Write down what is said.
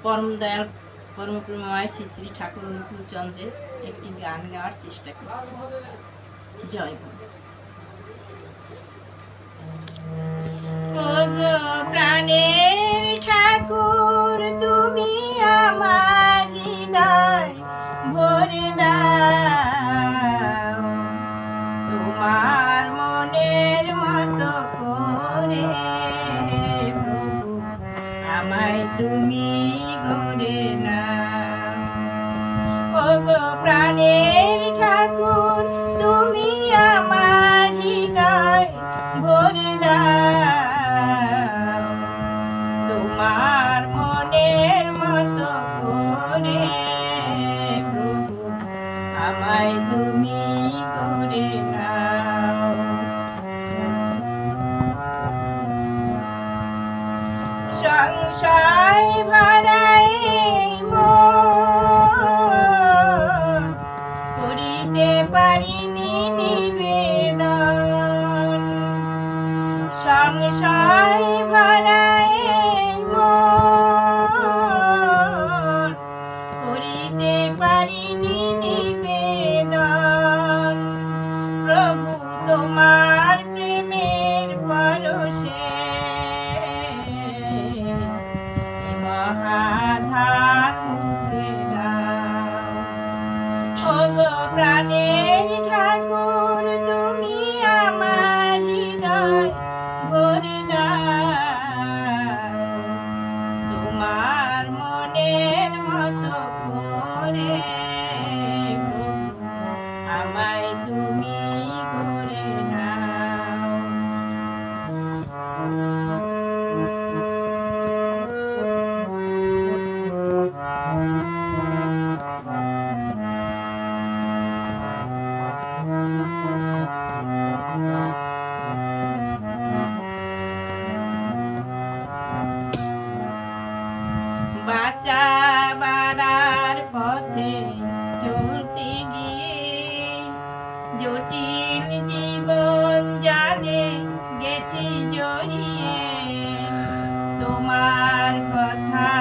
পরম দয়াল পরম প্রেমময় শ্রী শ্রী ঠাকুর অনুকূল চন্দ্রের একটি গান গাওয়ার চেষ্টা করছি। জয় গুরু। ওগো প্রাণের ঠাকুর, তুমি আমার হৃদয় ভরে দাও, তোমার মনের মতো করে প্রভু আমায় তুমি গড়ে নাও। ওগো প্রাণের ঠাকুর, তুমি আমার হৃদয় ভরে দাও, তোমার মনের মতো করে প্রভু আমায় তুমি গড়ে নাও। সংশয় ভরাই মন, করিতে পারিনি নিবেদন। সংশয় ভরাই মন, করিতে পারিনি নিবেদন। প্রভু তোমার প্রেমের পরশে মহাধার মুছে দাও। ওগো প্রাণের ঠাকুর, তুমি আমার হৃদয় ভরে দাও, তোমার মনের মতো করে প্রভু আমায় তুমি গড়ে নাও। বাঁচা বাড়ার পথে চলতে গিয়ে জটিল জীবন জানে গেছি জড়িয়ে, তোমার কথা